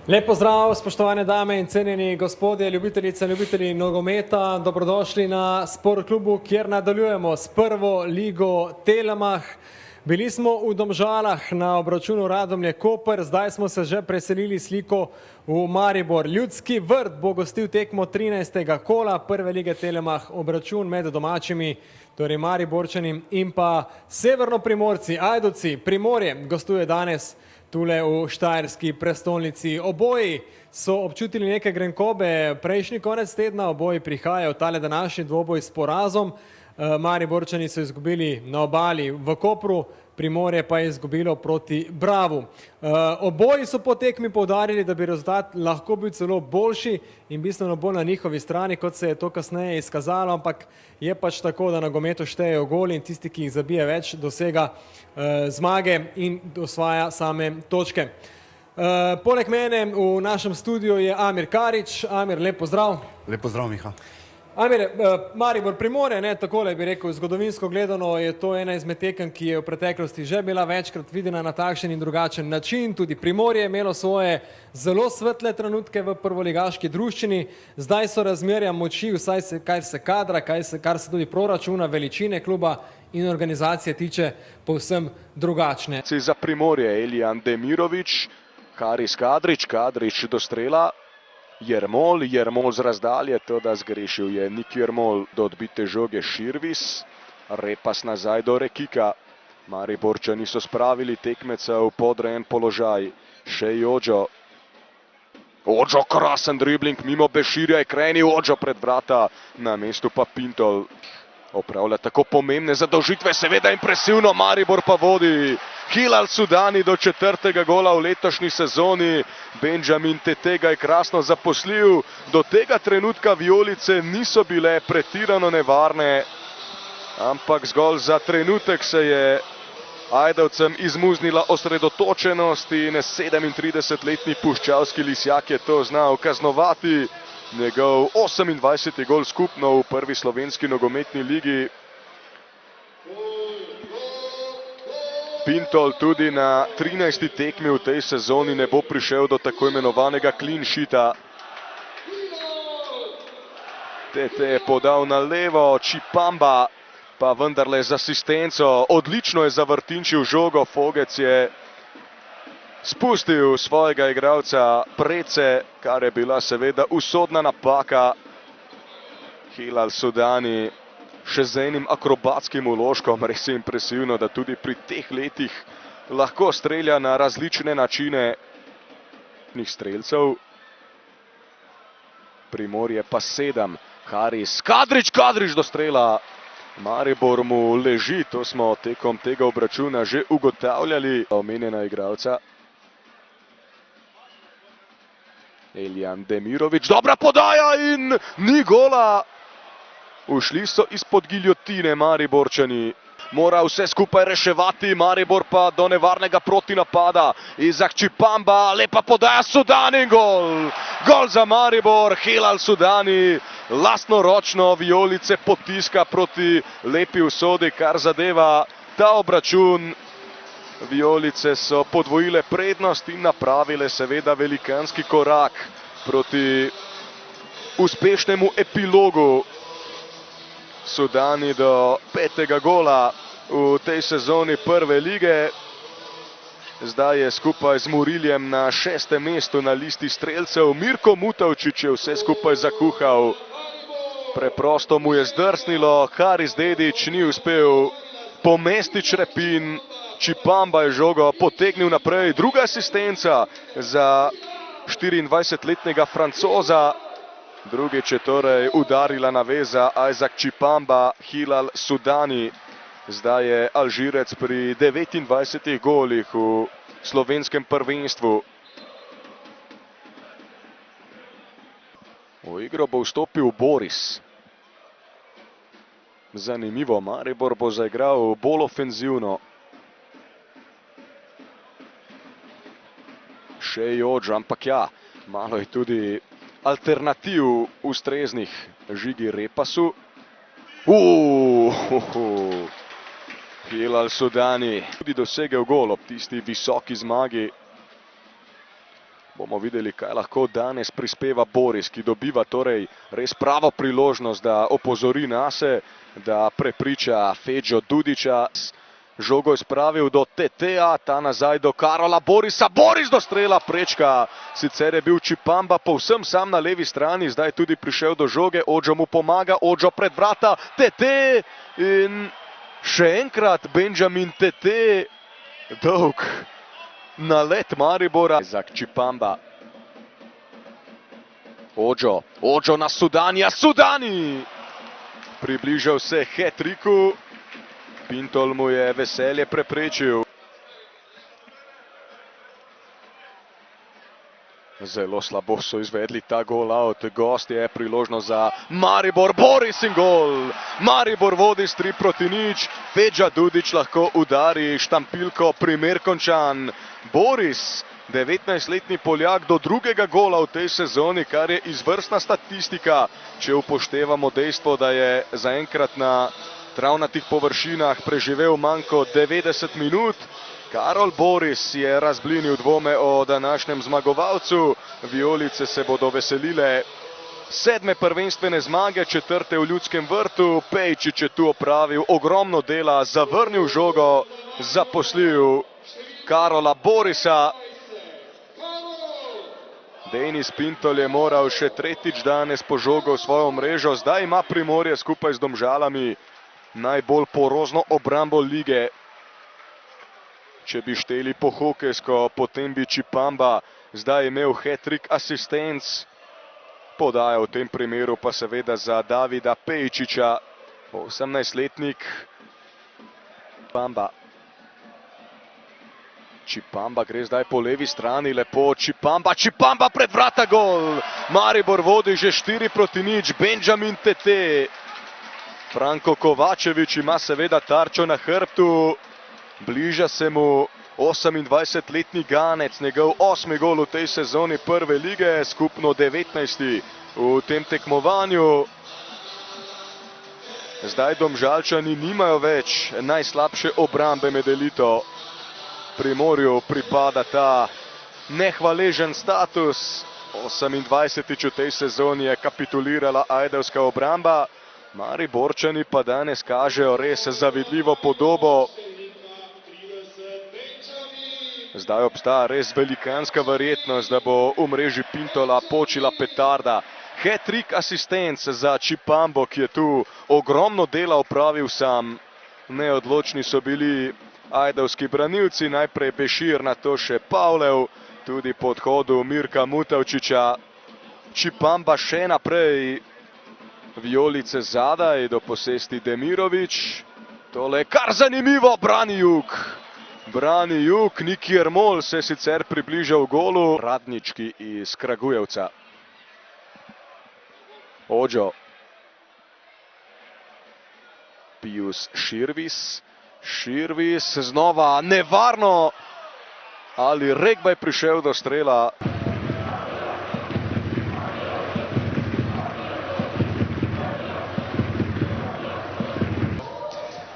Lep pozdrav, spoštovane dame in cenjeni gospodje, ljubitelice in ljubitelji nogometa. Dobrodošli na Sport klubu, kjer nadaljujemo s prvo ligo Telemach. Bili smo v Domžalah na obračunu Radomlje-Koper, zdaj smo se že preselili sliko v Maribor. Ljudski vrt bo gostil tekmo 13. kola prve lige Telemach, obračun med domačimi, torej Mariborčani in pa Severno-Primorci, Ajdovci. Primorje gostuje danes tule v štajerski prestolnici. Oboji so občutili neke grenkobe prejšnji konec tedna, oboji prihajajo v tale današnji dvoboj s porazom. Mariborčani so izgubili na obali v Kopru, Primorje pa je izgubilo proti Bravu. Oboji so po tekmi poudarili, da bi rezultat lahko bil celo boljši in bistveno bolj na njihovi strani, kot se je to kasneje izkazalo, ampak je pač tako, da na nogometu štejejo goli in tisti, ki jih zabije več, dosega zmage in osvaja same točke. Poleg mene v našem studiu je Amir Karič. Amir, lep pozdrav. Lep pozdrav, Miha. Amir, Maribor Primorje, takole bi rekel, zgodovinsko gledano je to ena izmed tekem, ki je v preteklosti že bila večkrat videna na takšen in drugačen način. Tudi Primorje je imelo svoje zelo svetle trenutke v prvoligaški druščini. Zdaj so razmerja moči, vsaj kar se kadra, kar se tudi proračuna, veličine kluba in organizacije tiče, povsem drugačne. Za Primorje Elijan Demirović, Haris Kadrić, Kadrić do strela. Jermol z razdalje, teda zgrešil je Nik Jermol do odbite žoge Širvis. Repas nazaj do Rekika. Mariborčani so spravili tekmeca v podrejen položaj. Šej Ođo. Ođo, krasen dribling mimo Beširja je krenil Ođo pred vrata. Na mestu pa Pintol. Opravlja tako pomembne zadolžitve, seveda impresivno, Maribor pa vodi. Hilal Sudani do 4. gola v letošnji sezoni. Benjamin Tetega je krasno zaposlil. Do tega trenutka vijolice niso bile pretirano nevarne, ampak zgolj za trenutek se je Ajdovcem izmuznila osredotočenost in 37-letni puščavski lisjak je to znal kaznovati. Njegov 28. gol skupno v prvi slovenski nogometni ligi. Pintol tudi na 13. tekmi v tej sezoni ne bo prišel do tako imenovanega clean sheeta. Tete je podal na levo, Čipamba pa vendarle z asistenco. Odlično je zavrtinčil žogo, Fogec je spustil svojega igralca Prece, kar je bila seveda usodna napaka. Hilal Sudani še z enim akrobatskim vložkom, res je impresivno, da tudi pri teh letih lahko strelja na različne načine strelcev. Primorje pa 7. Haris Kadrić do strela. Maribor mu leži, to smo tekom tega obračuna že ugotavljali. Omenjena igralca. Elijan Demirović, dobra podaja in ni gola. Ušli so izpod giljotine Mariborčani. Mora vse skupaj reševati, Maribor pa do nevarnega protinapada. Izak Čipamba, lepa podaja, Sudani, gol! Gol za Maribor, Hilal Sudani. Lastnoročno vijolice potiska proti lepi usodi, kar zadeva ta obračun. Vijolice so podvojile prednost in napravile seveda velikanski korak proti uspešnemu epilogu. Sudani do 5. gola v tej sezoni prve lige. Zdaj je skupaj z Muriljem na 6. mestu na listi strelcev. Mirko Mutavčič je vse skupaj zakuhal. Preprosto mu je zdrsnilo, Haris Dedić ni uspel pomesti črepin. Čipamba je žogo potegnil naprej. Druga asistenca za 24-letnega Francoza. Drugič je torej udarila naveza Izak Čipamba, Hilal Sudani. Zdaj je Alžirec pri 29 golih v slovenskem prvenstvu. V igro bo vstopil Boris. Zanimivo, Maribor bo zaigral bolj ofenzivno. Šej Ođo, ampak ja, malo je tudi alternativ ustreznih. Žigi Repasu. Hilal Sudani tudi dosegel gol ob tisti visoki zmagi Bomo videli, kaj lahko danes prispeva Boris, ki dobiva torej res pravo priložnost, da opozori nase, da prepriča Fedžo Dudića. Žogo je spravil do TT-a, ta nazaj do Karola Borisa. Boris do strela prečka. Sicer je bil Čipamba povsem sam na levi strani, zdaj je tudi prišel do žoge. Odžo mu pomaga, Odžo pred vrata. TT in še enkrat Benjamin TT. Dolg nalet Maribora. Za Čipamba. Odžo na Sudanija. Sudani! Približal se hat-tricku. Pintol mu je veselje preprečil. Zelo slabo so izvedli ta gol out. Gost je priložnost za Maribor. Boris in gol. Maribor vodi s 3-0. Fedža Dudić lahko udari štampilko, primer končan. Boris, 19-letni Poljak, do drugega gola v tej sezoni, kar je izvrstna statistika, če upoštevamo dejstvo, da je zaenkrat na travnatih površinah preživel manj kot 90 minut. Karol Boris je razblinil dvome o današnjem zmagovalcu. Vijolice se bodo veselile 7. prvenstvene zmage, 4. v Ljudskem vrtu. Pejčič je tu opravil ogromno dela, zavrnil žogo, zaposlil Karola Borisa. Denis Pintol je moral še tretjič danes po žogo v svojo mrežo. Zdaj ima Primorje skupaj z Domžalami najbolj porozno obrambo lige. Če bi šteli po hokejsko, potem bi Čipamba zdaj imel hat-trick asistenc. Podaja v tem primeru pa seveda za Davida Pejčiča, 18-letnik. Čipamba gre zdaj po levi strani, lepo Čipamba pred vrata, gol! Maribor vodi že 4-0, Benjamin TT. Franko Kovačević ima seveda tarčo na hrbtu, bliža se mu 28-letni Ganec, njegov 8. gol v tej sezoni prve lige, skupno 19. v tem tekmovanju. Zdaj Domžalčani nimajo več najslabše obrambe med elito. Primorju pripada ta nehvaležen status. 28. v tej sezoni je kapitulirala ajdovska obramba. Mariborčani pa danes kažejo res zavidljivo podobo. Zdaj obstaja res velikanska verjetnost, da bo v mreži Pintola počila petarda. Hat-trick asistenc za Čipambo, ki je tu ogromno dela opravil sam. Neodločni so bili ajdovski branilci, najprej Bešir, nato še Pavlev, tudi po odhodu Mirka Mutavčiča. Čipamba še naprej. Vijolice zadaj, do posesti Demirović. Tole je kar zanimivo, brani Jug. Brani Jug, Niki Ermol se je sicer približal golu. Radnički iz Kragujevca. Odžo. Pius Širvis. Širvis znova nevarno. Ali Regba je prišel do strela.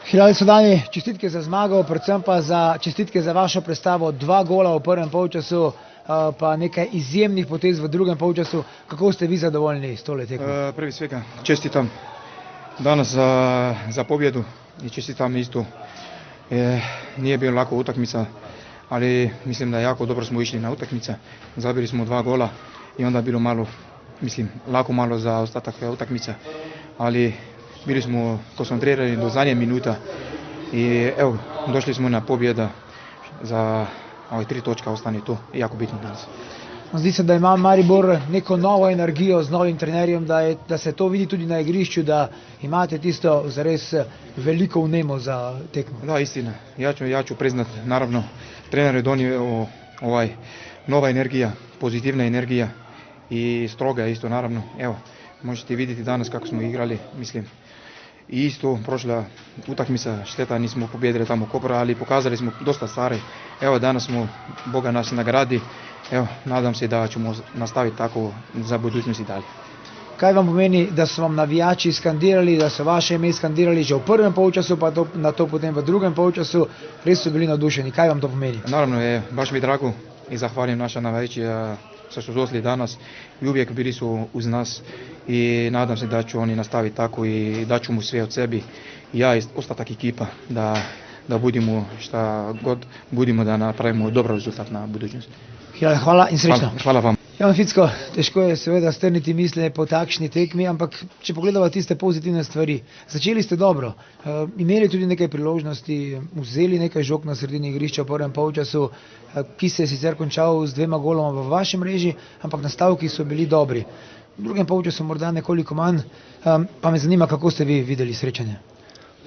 Hilal Sudani, čestitke za zmago, predvsem pa čestitke za vašo predstavo. 2 gola v prvem polčasu, pa nekaj izjemnih potez v drugem polčasu. Kako ste vi zadovoljni s tole tekmo? Prvi svega, čestitam danas za pobjedu i čestitam isto. Nije bilo lako utakmica, ali mislim da jako dobro smo išli na utakmica. Zabili smo 2 gola i onda bilo malo, lako malo za ostatak utakmica. Ali bili smo koncentrirani do zadnje minuta i evo, došli smo na pobjeda za 3 točka, ostane to jako bitno danas. Zdi se, da ima Maribor neko novo energijo z novim trenerjem, da se to vidi tudi na igrišču, da imate tisto zares veliko vnemo za tekmo. Da, istina. Ja ću priznat, naravno, trener je donio nova energija, pozitivna energija i stroga isto, naravno. Evo, možete vidjeti danas kako smo igrali, I isto prošla utakmica, šteta nismo pobjedili tamo Kopra, ali pokazali smo dosta stvari. Evo, danas smo Boga nas nagradi. Evo, nadam se da ćemo nastaviti tako za budućnost i dalje. Kaj vam pomeni, da su vam navijači skandirali, da su vaše ime skandirali že v prvem polčasu, pa na to potem v drugem polčasu, res su bili navdušeni. Kaj vam to pomeni? Naravno, baš mi je drago i zahvaljujem naša navijača što su došli danas i uvijek bili su uz nas i nadam se da će oni nastaviti tako i da ću mu sve od sebi i ja i ostatak ekipa da budemo šta god budemo da napravimo dobar rezultat na budućnost. Hvala in srečno. Hvala vam. Jan Ficko, težko je seveda strniti misle po takšni tekmi, ampak če pogledamo tiste pozitivne stvari, začeli ste dobro, imeli tudi nekaj priložnosti, vzeli nekaj žog na sredini igrišča v prvem polčasu, ki se je sicer končal z 2 goloma v vaši mreži, ampak nastavki so bili dobri. V drugem polčasu morda nekoliko manj, pa me zanima, kako ste vi videli srečanje.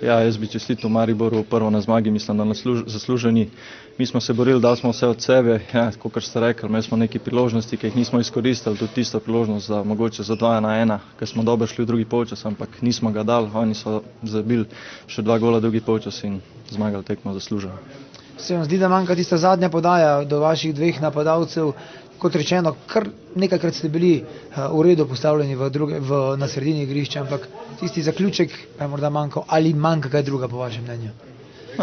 Ja, jaz bi čestital Mariboru prvo na zmagi, mislim, da zasluženi. Mi smo se borili, dali smo vse od sebe, ja, kot ste rekli, imeli smo neke priložnosti, ki jih nismo izkoristili, tudi tisto priložnost za mogoče za 2-1, ker smo dobro šli v drugi polčas, ampak nismo ga dali, oni so zabili še 2 gola v drugi polčas in zmagali tekmo zasluženo. Se vam zdi, da manjka tista zadnja podaja do vaših 2 napadalcev? Kot rečeno, kar nekajkrat ste bili v redu postavljeni na sredini igrišča, ampak tisti zaključek pa je morda manjkal, ali manjka kaj druga po vašem mnenju?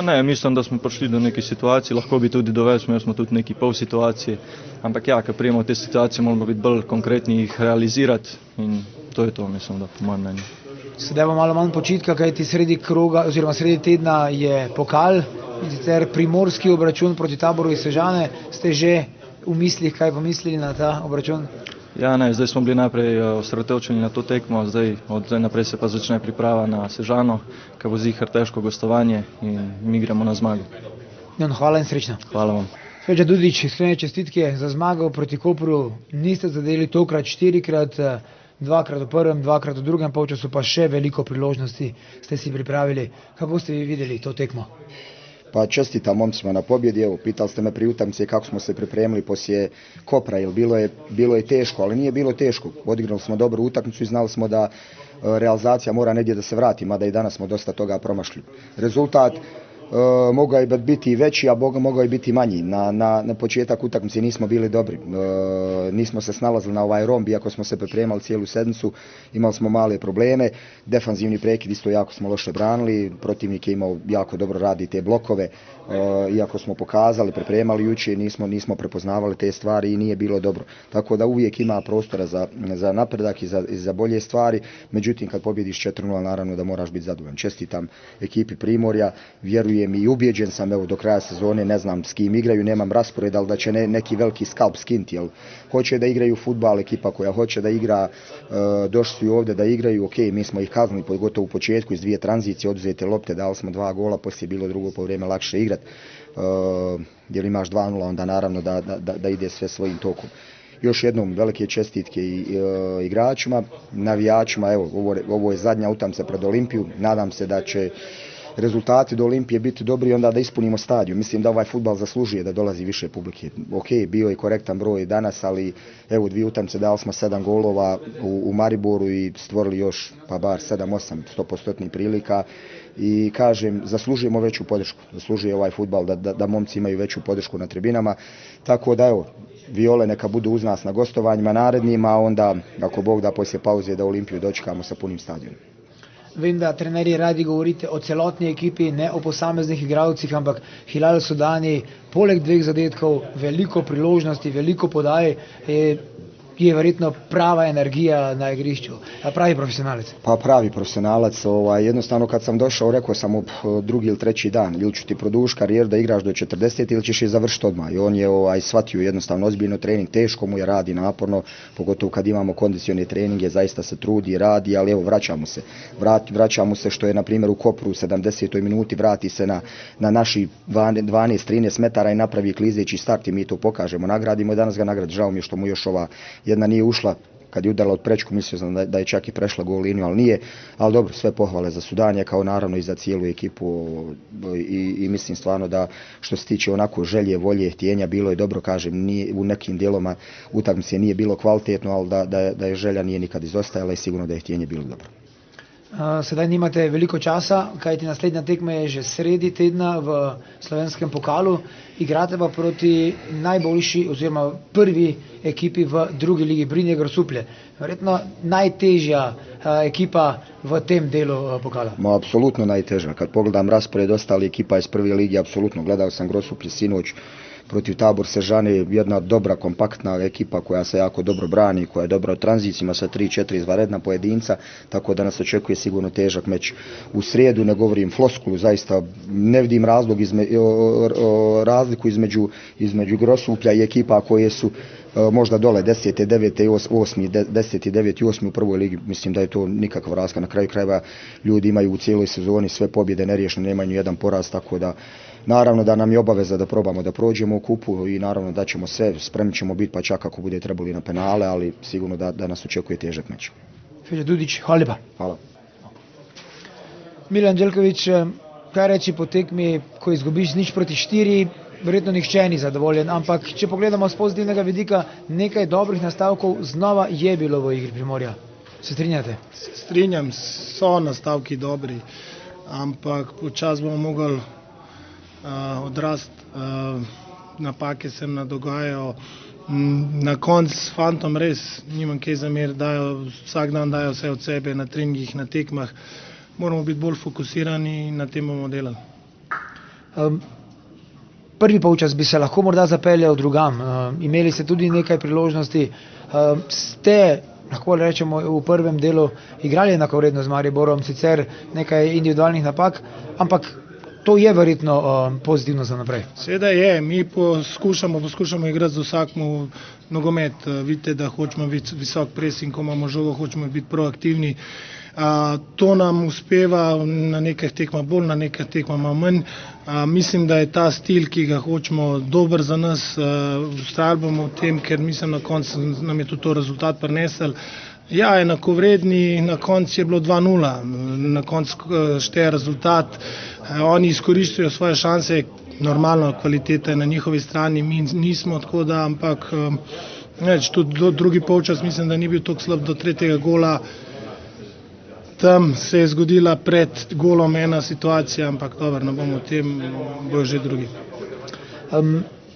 Ne, mislim, da smo prišli do neke situacije, lahko bi tudi do več, imeli smo tudi neki pol situacije, ampak ja, ko prijemo te situacije, moramo biti bolj konkretni, jih realizirati in to je to, mislim, da po mojem mnenju. Sedaj bo malo manj počitka, kajti sredi kroga oziroma sredi tedna je pokal, in sicer primorski obračun proti Taboru iz Sežane. Ste že v mislih kaj pomislili na ta obračun? Ja, ne, zdaj smo bili najprej osredotočeni na to tekmo, od zdaj naprej se pa začne priprava na Sežano, ki bo ziher težko gostovanje in mi gremo na zmago. Hvala in srečno. Hvala vam. Feđa Dudić, iskrene čestitke za zmago proti Kopru. Niste zadeli tokrat 4-krat, 2-krat v prvem, 2-krat v drugem polčasu, pa še veliko priložnosti ste si pripravili. Kako ste vi videli to tekmo? Pa čestitam momcima na pobjedi, evo, pitali ste me pri utakmici kako smo se pripremili poslije Kopra, jer bilo je teško, ali nije bilo teško. Odigrali smo dobru utakmicu i znali smo da realizacija mora negdje da se vrati, mada i danas smo dosta toga promašli. Rezultat mogao je biti veći, a mogao je biti manji. Na početak utakmice nismo bili dobri. Nismo se snalazili na ovaj romb, iako smo se pripremali cijelu sedmicu, imali smo male probleme. Defanzivni prekid isto jako smo loše branili, protivnik je imao jako dobro radi te blokove. Iako smo pokazali, pripremali jučer, nismo prepoznavali te stvari i nije bilo dobro. Tako da uvijek ima prostora za napredak i za bolje stvari, međutim kad pobjediš 4-0 naravno da moraš biti zadovoljan. Čestitam ekipi Primorja, vjerujem i ubjeđen sam, evo do kraja sezone ne znam s kim igraju, nemam raspored, ali da će neki veliki skalp skinti, jer hoće da igraju fudbal, ekipa koja hoće da igra, došli su ovdje da igraju, ok, mi smo ih kaznili pogotovo u početku iz 2 tranzicije, oduzete lopte, dali smo 2 gola, poslije je bilo drugo poluvreme lakše igrati. Jer imaš 2-0, onda naravno da ide sve svojim tokom. Još jednom velike čestitke igračima, navijačima, evo ovo je zadnja utakmica pred Olimpiju, nadam se da će rezultati do Olimpije biti dobri i onda da ispunimo stadion. Mislim da ovaj fudbal zaslužuje da dolazi više publike. Ok, bio je korektan broj danas, ali evo 2 utakmice dali smo 7 golova u Mariboru i stvorili još pa bar 7-8 100% prilika. I kažem, zaslužujemo veću podršku, zaslužuje ovaj fudbal da momci imaju veću podršku na tribinama, tako da evo, Viole neka budu uz nas na gostovanjima narednima, a onda ako Bog da poslije pauze da Olimpiju dočekamo sa punim stadionom. Vem, da trenerji radi govorite o celotni ekipi, ne o posameznih igralcih, ampak Hilal Sudani, poleg 2 zadetkov, veliko priložnosti, veliko podaj, je verjetno prava energija na igrišću. Pravi profesionalac. Pa pravi profesionalac. Jednostavno kad sam došao rekao sam mu drugi ili treći dan ili ću ti produžiti karijeru da igraš do 40 ili ćeš je završiti odmah. I on je shvatio jednostavno ozbiljno trening, teško mu je, radi naporno, pogotovo kad imamo kondicione treninge, zaista se trudi i radi, ali evo vraćamo se što je na primjer u Kopru u 70. minuti, vrati se na naši 12-13 metara i napravi klizeći start i mi to pokažemo, nagradimo i danas ga nagradi. Žao mi je što mu još ova jedna nije ušla, kad je udarila od prečku, mislio sam da je čak i prešla gol liniju, ali nije. Ali dobro, sve pohvale za Sudanija, kao naravno i za cijelu ekipu i mislim stvarno da što se tiče onako želje, volje, htjenja, bilo je dobro, kažem, u nekim dijeloma utakmice nije bilo kvalitetno, ali da je želja nije nikad izostajala i sigurno da je htjenje bilo dobro. Sedaj nimate veliko časa, kajti naslednja tekma je že sredi tedna v slovenskem pokalu. Igrate pa proti najboljši oziroma prvi ekipi v drugi ligi, Brinje Grosuplje. Verjetno najtežja ekipa v tem delu pokala. Apsolutno najtežja. Kad pogledam raspored ostali ekipa iz prve ligi, apsolutno. Gledao sam Grosuplje sinoć, protiv Tabor Sežane, jedna dobra kompaktna ekipa koja se jako dobro brani, koja je dobra u tranzicijima sa 3-4 izvanredna pojedinca, tako da nas očekuje sigurno težak meč u srijedu. Ne govorim floskulu, zaista ne vidim razliku između Grosuplja i ekipa koje su možda dole 10. 9. 8. 10. 9. 8. u prvoj ligi. Mislim da je to nikakav razlika. Na kraju krajeva ljudi imaju u cijeloj sezoni sve pobjede neriješene, nemaju jedan poraz, tako da naravno da nam je obaveza da probamo da prođemo u kupu i naravno da ćemo sve, spremni ćemo biti pa čak ako bude trebali na penale, ali sigurno da nas očekuje težak meč. Feđa Dudić, hvala lepa. Hvala. Milan Đelković, kaj reči po tekmi, ko izgubiš 0-4, verjetno nihče ni zadovoljen, ampak če pogledamo z pozitivnega vidika, nekaj dobrih nastavkov znova je bilo v igri Primorja. Se strinjate? Strinjam, so nastavki dobri, ampak počas bomo mogli odrast, napake se nam dogajajo. Na konc s fantom res nimam kaj zamer, vsak dan dajo vse od sebe na treningih, na tekmah. Moramo biti bolj fokusirani in na tem bomo delali. Prvi polčas bi se lahko morda zapeljal drugam. Imeli ste tudi nekaj priložnosti. Ste, lahko rečemo, v prvem delu igrali enakovredno z Mariborom, sicer nekaj individualnih napak, ampak to je verjetno pozitivno za naprej. Seveda je, mi poskušamo igrati z vsakmu nogomet. Vidite, da hočemo biti visok presing, ko imamo žogo, hočemo biti proaktivni. To nam uspeva na nekaj tekmah bolj, na nekaj tekmah manj. Mislim, da je ta stil, ki ga hočemo, dober za nas. Vztrajali bomo v tem, ker mislim, na koncu nam je tudi to rezultat prinesel. Ja, enakovredni, na koncu je bilo 2-0, na koncu šteje rezultat. Oni izkoriščajo svoje šanse, normalno, kvaliteta je na njihovi strani, mi nismo, tako da, ampak tudi drugi polčas mislim, da ni bil tako slab do tretjega gola. Tam se je zgodila pred golom ena situacija, ampak dobro, ne bomo o tem, bojo že drugi.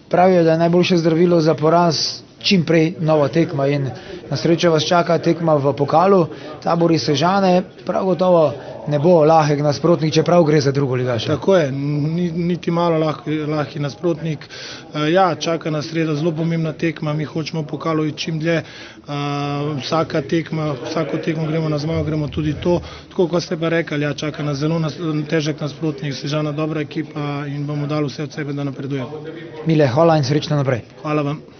Pravijo, da je najboljše zdravilo za poraz čim prej nova tekma in na srečo vas čaka tekma v pokalu, Tabori Sežane, prav gotovo ne bo lahek nasprotnik, čeprav gre za drugo ligaša. Tako je, niti malo lahki nasprotnik. Ja, čaka nas sreda zelo pomembna tekma, mi hočemo v pokalu iti čim dlje. Vsako tekmo gremo na zmago, gremo tudi to. Tako kot ste pa rekli, ja, čaka nas zelo težek nasprotnik, Sežana dobra ekipa in bomo dali vse od sebe, da napredujemo. Mile, hvala in srečno naprej. Hvala vam.